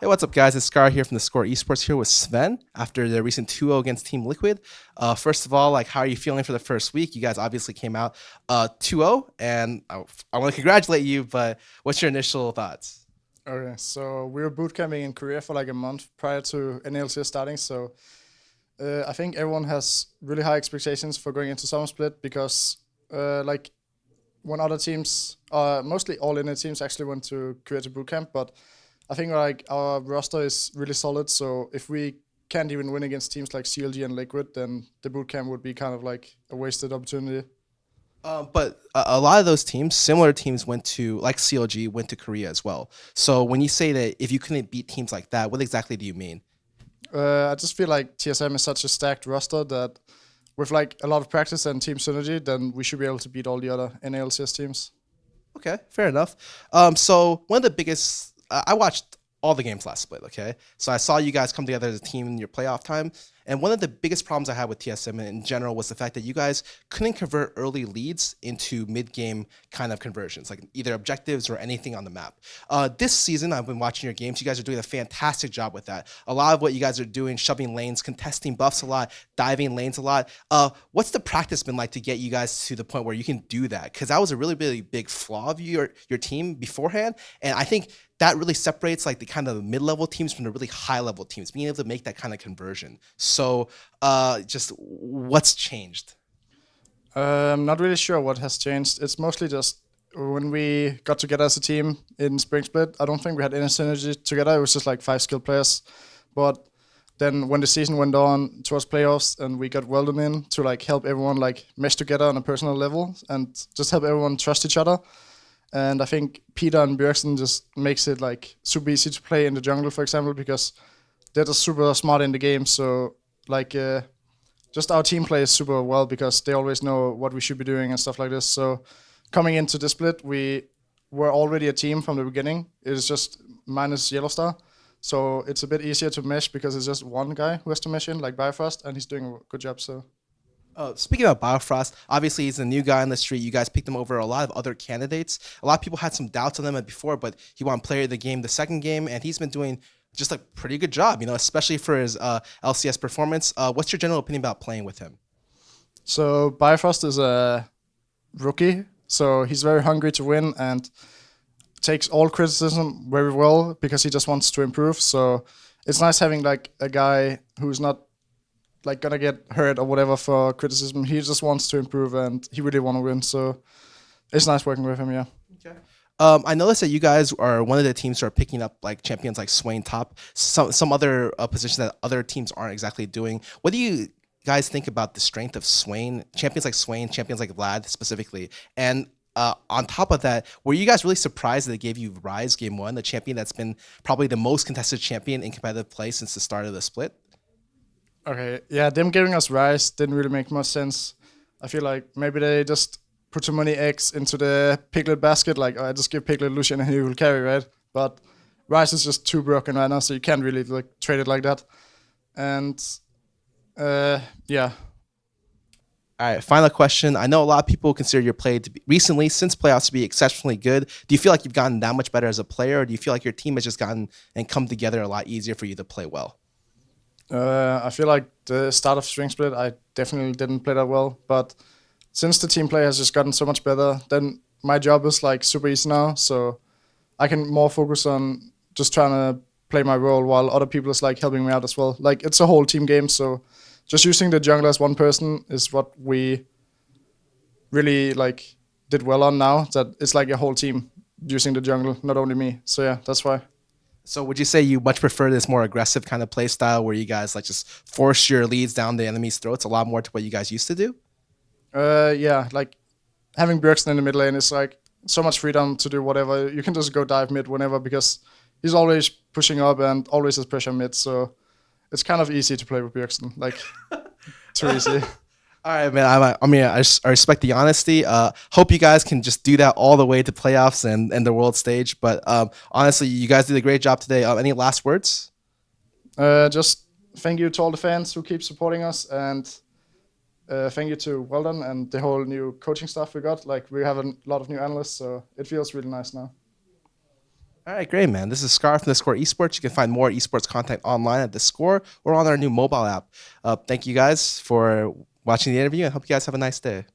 Hey, what's up, guys? It's Scarra here from theScore eSports here with Sven after the recent 2-0 against Team Liquid. First of all, like, how are you feeling for the first week? You guys obviously came out 2-0, and I want to congratulate you, but what's your initial thoughts? Okay, so we were boot camping in Korea for like a month prior to NA LCS starting. So I think everyone has really high expectations for going into Summer Split because like when other teams, mostly all NA teams actually went to Korea to boot camp, but I think like our roster is really solid. So if we can't even win against teams like CLG and Liquid, then the boot camp would be kind of like a wasted opportunity. But a lot of those teams, similar teams, went to, like CLG, went to Korea as well. So when you say that if you couldn't beat teams like that, what exactly do you mean? I just feel like TSM is such a stacked roster that with like a lot of practice and team synergy, then we should be able to beat all the other NALCS teams. Okay, fair enough. So one of the biggest, I watched all the games last split. Okay, so I saw you guys come together as a team in your playoff time, and one of the biggest problems I had with TSM in general was the fact that you guys couldn't convert early leads into mid-game kind of conversions, like either objectives or anything on the map. This season, I've been watching your games. You guys are doing a fantastic job with that. A lot of what you guys are doing, shoving lanes, contesting buffs a lot, diving lanes a lot. What's the practice been like to get you guys to the point where you can do that? Because that was a really, really big flaw of your team beforehand, and I think that really separates like the kind of mid-level teams from the really high-level teams, being able to make that kind of conversion. So, just what's changed? I'm not really sure what has changed. It's mostly just when we got together as a team in Spring Split, I don't think we had any synergy together. It was just like five skilled players. But then when the season went on towards playoffs and we got Weldon in to like help everyone like mesh together on a personal level and just help everyone trust each other. And I think Peter and Björksen just makes it like super easy to play in the jungle, for example, because they're just super smart in the game. So like just our team plays super well because they always know what we should be doing and stuff like this. So coming into the split, we were already a team from the beginning. It is just minus Yellow Star. So it's a bit easier to mesh because it's just one guy who has to mesh in, like Biofrost, and he's doing a good job. So Speaking of Biofrost, obviously he's a new guy on the street. You guys picked him over a lot of other candidates. A lot of people had some doubts on him before, but he won Player of the Game the second game, and he's been doing just a pretty good job. Especially for his LCS performance. What's your general opinion about playing with him? so Bifrost is a rookie, so he's very hungry to win and takes all criticism very well because he just wants to improve. So it's nice having like a guy who's not like gonna get hurt or whatever for criticism. He just wants to improve and he really want to win. So it's nice working with him. Yeah. Okay. I noticed that you guys are one of the teams who are picking up like champions like Swain top, some other positions that other teams aren't exactly doing. What do you guys think about the strength of Swain, champions like Vlad specifically, and on top of that, were you guys really surprised that they gave you Rise Game One, the champion that's been probably the most contested champion in competitive play since the start of the split? Okay. Yeah. Them giving us Rice didn't really make much sense. I feel like maybe they just put too many eggs into the Piglet basket. Like, oh, I just give Piglet Lucian and he will carry, right? But Rice is just too broken right now, so you can't really like trade it like that. And yeah, All right, final question. I know a lot of people consider your play to be recently, since playoffs, to be exceptionally good. Do you feel like you've gotten that much better as a player, or do you feel like your team has just gotten and come together a lot easier for you to play well? I feel like the start of String Split, I definitely didn't play that well. But since the team play has just gotten so much better, then my job is like super easy now. So I can more focus on just trying to play my role while other people is like helping me out as well. Like it's a whole team game, so just using the jungler as one person is what we really like did well on now. That it's like a whole team using the jungle, not only me. So yeah, that's why. So would you say you much prefer this more aggressive kind of play style where you guys like just force your leads down the enemy's throats a lot more to what you guys used to do? Yeah, like having Bjergsen in the mid lane is like so much freedom to do whatever. You can just go dive mid whenever because he's always pushing up and always has pressure mid. So it's kind of easy to play with Bjergsen. Like too easy. All right, man. I respect the honesty. Hope you guys can just do that all the way to playoffs and the world stage. But honestly, you guys did a great job today. Any last words? Just thank you to all the fans who keep supporting us, and thank you to Weldon and the whole new coaching staff we got. Like we have a lot of new analysts, so it feels really nice now. All right, great, man. This is Scar from theScore eSports. You can find more esports content online at theScore or on our new mobile app. Thank you guys for watching the interview, and hope you guys have a nice day.